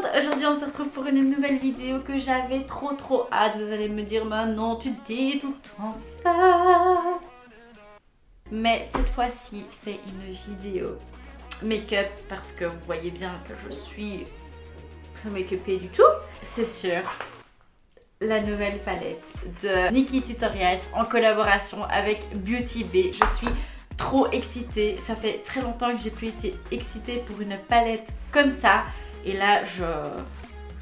monde, aujourd'hui on se retrouve pour une nouvelle vidéo que j'avais trop hâte. Vous allez me dire, mais non, tu te dis tout le temps ça. Mais cette fois-ci, c'est une vidéo make-up parce que vous voyez bien que je suis pas make-upée du tout. C'est sûr, la nouvelle palette de Nikkie Tutorials en collaboration avec Beauty Bay. Je suis trop excitée, ça fait très longtemps que j'ai plus été excitée pour une palette comme ça. Et là,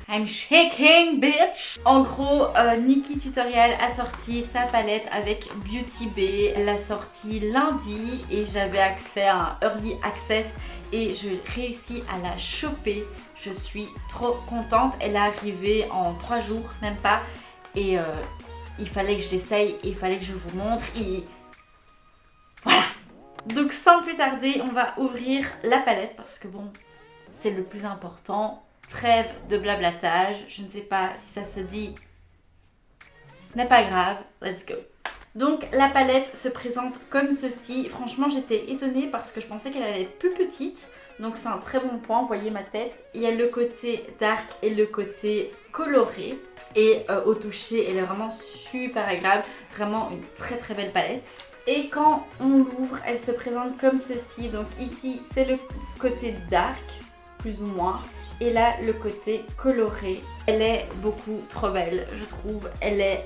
I'm shaking, bitch! En gros, Nikkie Tutorial a sorti sa palette avec Beauty Bay. Elle l'a sortie lundi et j'avais accès à un early access et j'ai réussi à la choper. Je suis trop contente. Elle est arrivée en 3 jours, même pas. Et il fallait que je l'essaye et il fallait que je vous montre. Et voilà! Donc sans plus tarder, on va ouvrir la palette parce que bon, c'est le plus important. Trêve de blablatage. Je ne sais pas si ça se dit. Ce n'est pas grave. Let's go. Donc la palette se présente comme ceci. Franchement, j'étais étonnée parce que je pensais qu'elle allait être plus petite. Donc c'est un très bon point. Vous voyez ma tête. Il y a le côté dark et le côté coloré. Et au toucher, elle est vraiment super agréable. Vraiment une très belle palette. Et quand on l'ouvre, elle se présente comme ceci. Donc ici, c'est le côté dark, plus ou moins. Et là, le côté coloré. Elle est beaucoup trop belle, je trouve. Elle est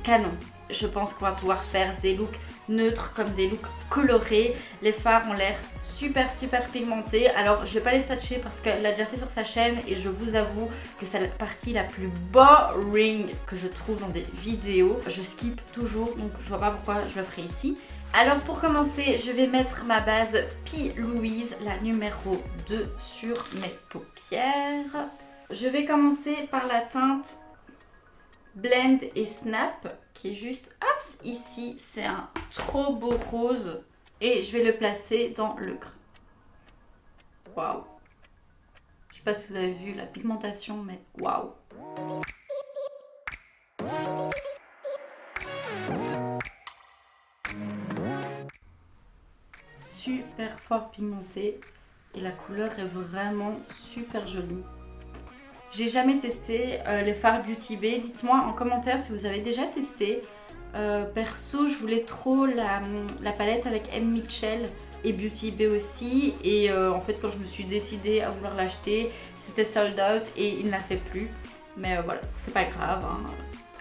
canon. Je pense qu'on va pouvoir faire des looks neutres comme des looks colorés. Les fards ont l'air super pigmentés. Alors, je vais pas les swatcher parce qu'elle l'a déjà fait sur sa chaîne. Et je vous avoue que c'est la partie la plus boring que je trouve dans des vidéos. Je skip toujours, donc je vois pas pourquoi je le ferai ici. Alors pour commencer, je vais mettre ma base P. Louise, la numéro 2 sur mes paupières. Je vais commencer par la teinte Blend et Snap, qui est juste, hop, ici, c'est un trop beau rose. Et je vais le placer dans le creux. Waouh! Je sais pas si vous avez vu la pigmentation, mais waouh! Super fort pigmenté et la couleur est vraiment super jolie. J'ai jamais testé les fards Beauty Bay. Dites-moi en commentaire si vous avez déjà testé. Perso, je voulais trop la palette avec M. Mitchell et Beauty Bay aussi. Et en fait, quand je me suis décidée à vouloir l'acheter, c'était sold out et il ne l'a fait plus. Mais voilà, c'est pas grave, hein.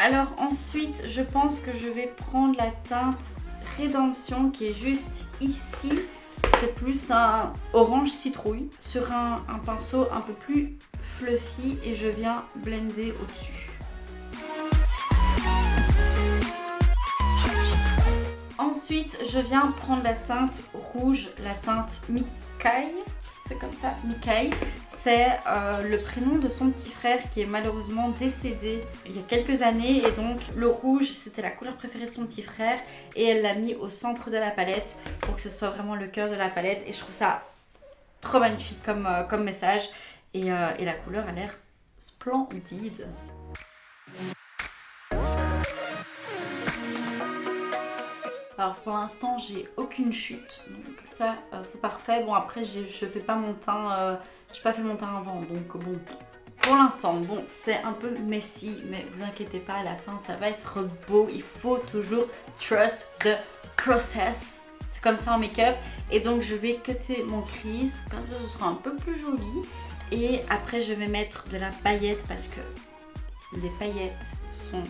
Alors ensuite, je pense que je vais prendre la teinte Rédemption qui est juste ici. C'est plus un orange citrouille sur un pinceau un peu plus fluffy et je viens blender au-dessus. Ensuite, je viens prendre la teinte rouge, la teinte Mickey. C'est comme ça, Mickey. C'est le prénom de son petit frère qui est malheureusement décédé il y a quelques années. Et donc le rouge, c'était la couleur préférée de son petit frère. Et elle l'a mis au centre de la palette pour que ce soit vraiment le cœur de la palette. Et je trouve ça trop magnifique comme message. Et la couleur a l'air splendide. Alors pour l'instant j'ai aucune chute, donc ça c'est parfait. Bon après je fais pas mon teint, j'ai pas fait mon teint avant, donc bon, pour l'instant bon c'est un peu messy, mais vous inquiétez pas, à la fin ça va être beau. Il faut toujours trust the process, c'est comme ça en make-up. Et donc je vais cutter mon crease, comme ça ce sera un peu plus joli. Et après je vais mettre de la paillette parce que les paillettes sont...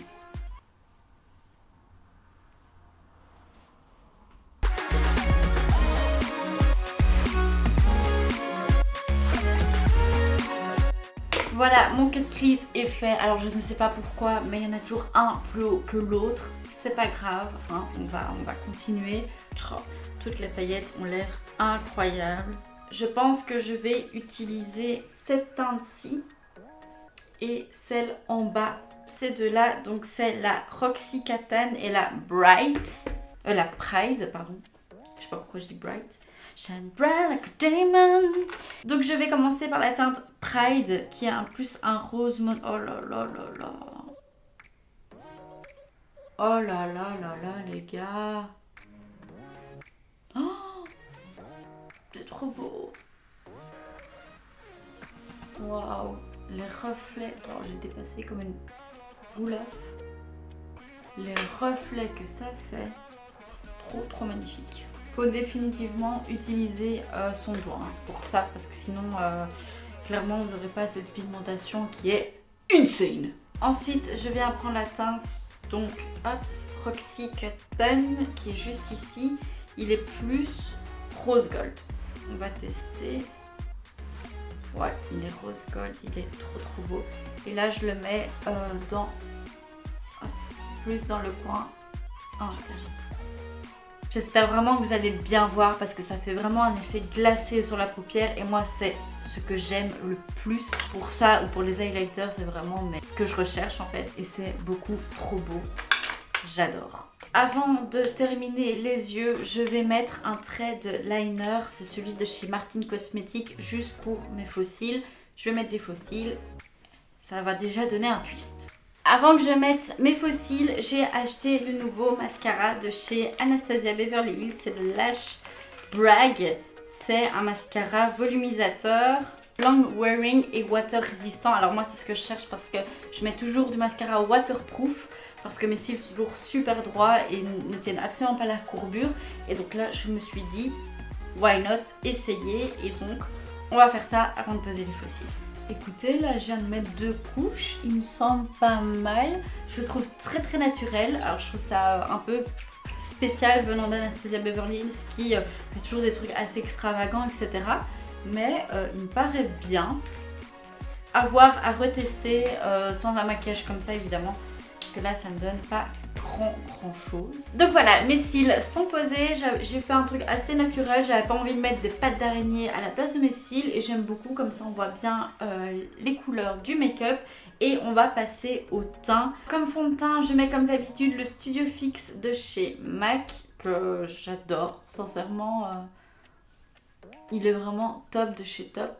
Voilà, mon cut crease est fait. Alors je ne sais pas pourquoi, mais il y en a toujours un plus haut que l'autre. C'est pas grave, hein. On va continuer. Oh, toutes les paillettes ont l'air incroyables. Je pense que je vais utiliser cette teinte-ci et celle en bas. Ces deux-là, donc c'est la Roxy Catane et la la Pride, pardon. Je sais pas pourquoi je dis Bright. Shine bright like a diamond. Donc je vais commencer par la teinte Pride qui a en plus un rose mon... Oh là là là là. Oh là là là là les gars. Oh, c'est trop beau. Waouh, les reflets. Oh, j'ai dépassé comme une boule à œuf. Les reflets que ça fait, trop magnifique. Faut définitivement utiliser son doigt pour ça, parce que sinon clairement vous n'aurez pas cette pigmentation qui est insane. Ensuite je viens prendre la teinte, donc Hops Roxy Cotton qui est juste ici. Il est plus rose gold. On va tester. Ouais, il est rose gold, il est trop beau. Et là je le mets dans Hops, plus dans le coin intérieur. J'espère vraiment que vous allez bien voir parce que ça fait vraiment un effet glacé sur la paupière et moi c'est ce que j'aime le plus pour ça ou pour les highlighters, c'est vraiment ce que je recherche en fait et c'est beaucoup trop beau, j'adore. Avant de terminer les yeux, je vais mettre un trait de liner, c'est celui de chez Martin Cosmetics juste pour mes faux cils. Je vais mettre des faux cils, ça va déjà donner un twist. Avant que je mette mes faux cils, j'ai acheté le nouveau mascara de chez Anastasia Beverly Hills, c'est le Lash Brag. C'est un mascara volumisateur, long wearing et water résistant. Alors moi c'est ce que je cherche parce que je mets toujours du mascara waterproof parce que mes cils sont toujours super droits et ne tiennent absolument pas la courbure. Et donc là je me suis dit, why not essayer, et donc on va faire ça avant de poser les faux cils. Écoutez, là je viens de mettre 2 couches, il me semble pas mal. Je le trouve très naturel. Alors je trouve ça un peu spécial venant d'Anastasia Beverly Hills qui fait toujours des trucs assez extravagants, etc. Mais il me paraît bien. À voir, à retester sans un maquillage comme ça évidemment. Parce que là ça ne donne pas grand chose. Donc voilà, mes cils sont posés, j'ai fait un truc assez naturel, j'avais pas envie de mettre des pattes d'araignée à la place de mes cils et j'aime beaucoup, comme ça on voit bien les couleurs du make-up. Et on va passer au teint. Comme fond de teint, je mets comme d'habitude le Studio Fix de chez MAC que j'adore, sincèrement il est vraiment top de chez top.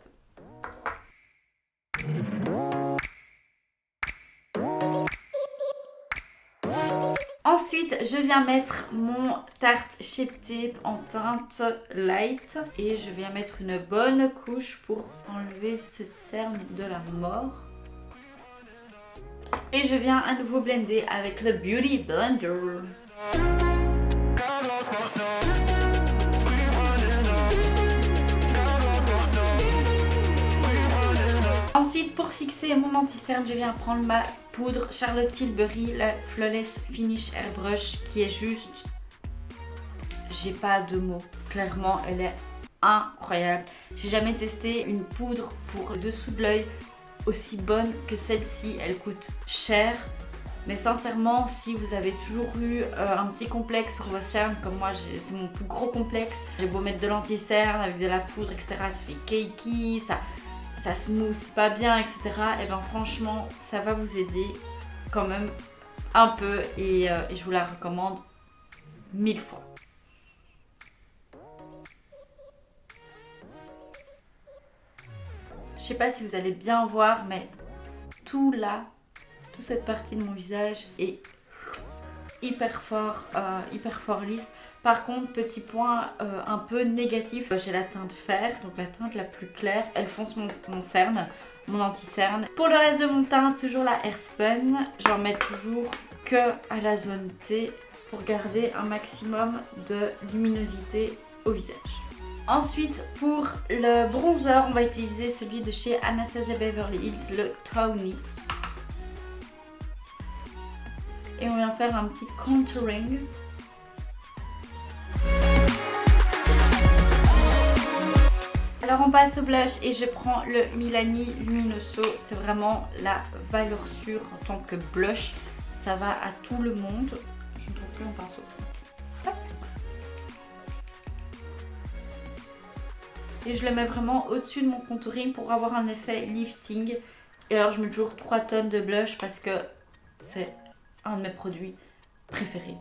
Ensuite, je viens mettre mon Tarte Shape Tape en teinte light et je viens mettre une bonne couche pour enlever ces cernes de la mort. Et je viens à nouveau blender avec le Beauty Blender. Ensuite, pour fixer mon anti-cerne, je viens prendre ma poudre Charlotte Tilbury, la Flawless Finish Airbrush, qui est juste... J'ai pas de mots. Clairement, elle est incroyable. J'ai jamais testé une poudre pour le dessous de l'œil aussi bonne que celle-ci. Elle coûte cher. Mais sincèrement, si vous avez toujours eu un petit complexe sur vos cernes, comme moi, c'est mon plus gros complexe. J'ai beau mettre de l'anti-cerne avec de la poudre, etc. Ça fait cakey, ça smooth pas bien, etc. Et ben franchement, ça va vous aider quand même un peu et je vous la recommande 1000 fois. Je sais pas si vous allez bien voir, mais tout là, toute cette partie de mon visage est hyper fort lisse. Par contre, petit point un peu négatif, j'ai la teinte fer, donc la teinte la plus claire. Elle fonce mon cerne, mon anti-cerne. Pour le reste de mon teint, toujours la Airspun. J'en mets toujours que à la zone T pour garder un maximum de luminosité au visage. Ensuite, pour le bronzer, on va utiliser celui de chez Anastasia Beverly Hills, le Tawny. Et on vient faire un petit contouring. Alors on passe au blush et je prends le Milani Luminoso. C'est vraiment la valeur sûre en tant que blush. Ça va à tout le monde. Je ne trouve plus mon pinceau. Hop. Et je le mets vraiment au-dessus de mon contouring pour avoir un effet lifting. Et alors je mets toujours 3 tonnes de blush parce que c'est un de mes produits préférés.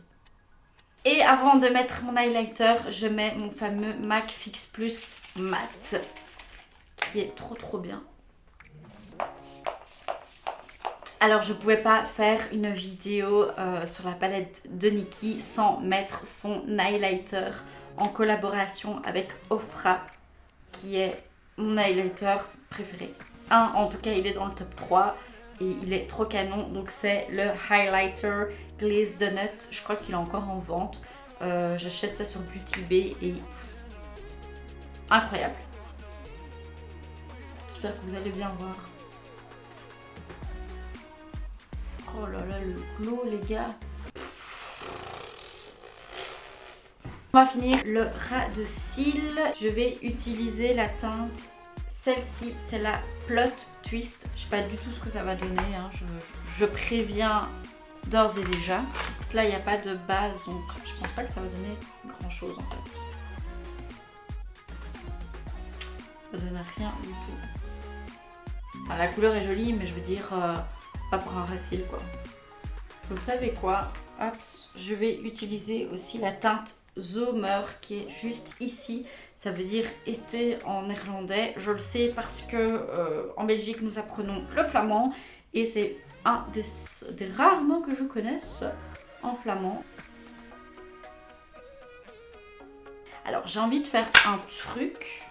Et avant de mettre mon highlighter, je mets mon fameux MAC Fix Plus Matte qui est trop bien. Alors je pouvais pas faire une vidéo sur la palette de Nikkie sans mettre son highlighter en collaboration avec Ofra qui est mon highlighter préféré. 1, en tout cas il est dans le top 3 et il est trop canon. Donc c'est le Highlighter Glaze Donut, je crois qu'il est encore en vente. J'achète ça sur Beauty Bay et incroyable. J'espère que vous allez bien voir. Oh là là, le glow les gars. On va finir le ras de cils. Je vais utiliser la teinte, celle-ci, c'est la Plot Twist. Je sais pas du tout ce que ça va donner, hein. Je préviens d'ores et déjà. Là, il n'y a pas de base, donc je pense pas que ça va donner grand-chose en fait. Ça donne rien du tout. Enfin, la couleur est jolie, mais je veux dire, pas pour un ras de cils quoi. Vous savez quoi? Hop, je vais utiliser aussi la teinte Zomer qui est juste ici. Ça veut dire été en néerlandais. Je le sais parce que en Belgique nous apprenons le flamand et c'est un des rares mots que je connaisse en flamand. Alors j'ai envie de faire un truc.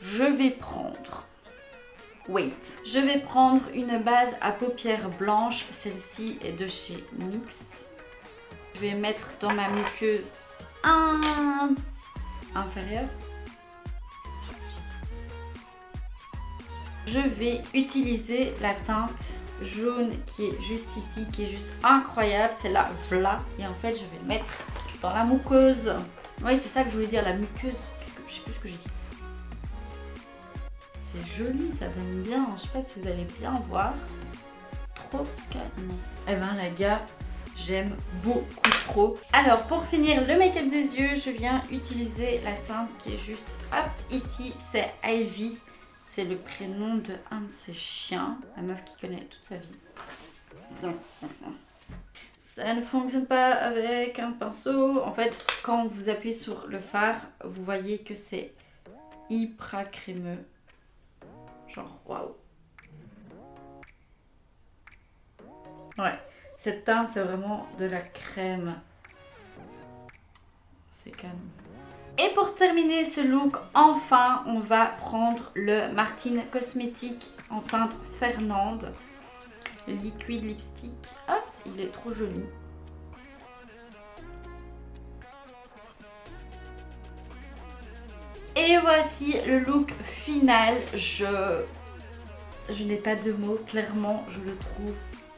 Je vais prendre... Je vais prendre une base à paupières blanches. Celle-ci est de chez NYX. Je vais mettre dans ma muqueuse inférieure. Je vais utiliser la teinte jaune qui est juste ici, qui est juste incroyable. C'est la Vla. Et en fait, je vais le mettre dans la muqueuse. Oui, c'est ça que je voulais dire, la muqueuse. Je sais plus ce que j'ai dit. C'est joli, ça donne bien. Je sais pas si vous allez bien voir. Trop canon. Eh ben, les gars, j'aime beaucoup trop. Alors, pour finir le make-up des yeux, je viens utiliser la teinte qui est juste hop, ici. C'est Ivy. C'est le prénom de un de ses chiens. La meuf qui connaît toute sa vie. Ça ne fonctionne pas avec un pinceau. En fait, quand vous appuyez sur le fard, vous voyez que c'est hyper crémeux. Genre, waouh. Ouais, cette teinte, c'est vraiment de la crème. C'est canon. Et pour terminer ce look, enfin, on va prendre le Martine Cosmetics en teinte Fernande. Le liquide lipstick. Hop, il est trop joli. Et voici le look final. Je n'ai pas de mots, clairement, je le trouve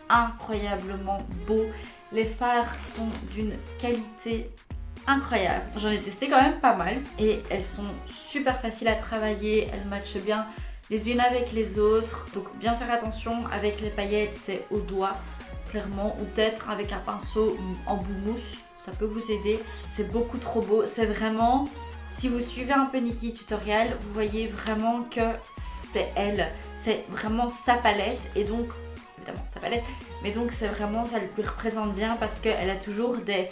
incroyablement beau. Les fards sont d'une qualité incroyable. J'en ai testé quand même pas mal et elles sont super faciles à travailler, elles matchent bien les unes avec les autres. Donc bien faire attention avec les paillettes, c'est au doigt clairement, ou peut-être avec un pinceau en bout mousse, ça peut vous aider. C'est beaucoup trop beau, c'est vraiment... Si vous suivez un peu Nikki Tutorial, vous voyez vraiment que c'est elle. C'est vraiment sa palette et donc, évidemment sa palette, mais donc c'est vraiment, ça lui représente bien parce qu'elle a toujours des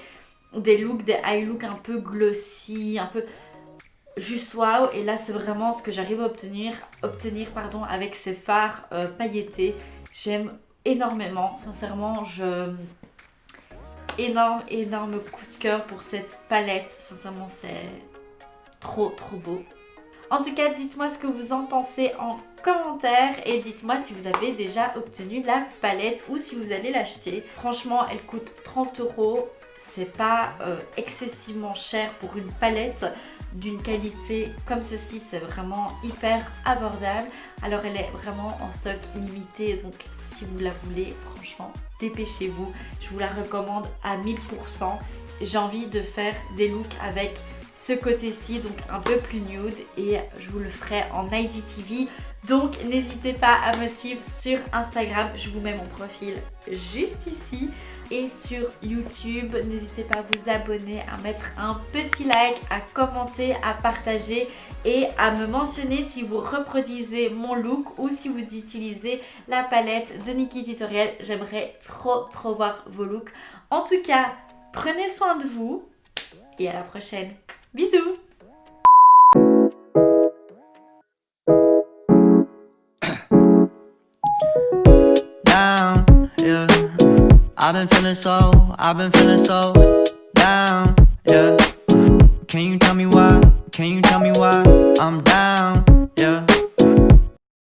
looks, des eye looks un peu glossy, un peu juste waouh. Et là c'est vraiment ce que j'arrive à obtenir avec ces fards pailletés. J'aime énormément, sincèrement, énorme coup de cœur pour cette palette. Sincèrement, c'est trop beau. En tout cas, dites-moi ce que vous en pensez en commentaire et dites-moi si vous avez déjà obtenu la palette ou si vous allez l'acheter. Franchement, elle coûte 30 €. C'est pas excessivement cher pour une palette d'une qualité comme ceci. C'est vraiment hyper abordable. Alors, elle est vraiment en stock limité, donc si vous la voulez, franchement, dépêchez-vous. Je vous la recommande à 1000%. J'ai envie de faire des looks avec ce côté-ci, donc un peu plus nude, et je vous le ferai en IGTV. Donc n'hésitez pas à me suivre sur Instagram, je vous mets mon profil juste ici. Et sur YouTube, n'hésitez pas à vous abonner, à mettre un petit like, à commenter, à partager et à me mentionner si vous reproduisez mon look ou si vous utilisez la palette de Nikki Tutorial. J'aimerais trop voir vos looks. En tout cas, prenez soin de vous et à la prochaine. Bisous. Down, yeah. I've been feeling so down, yeah. Can you tell me why? I'm down.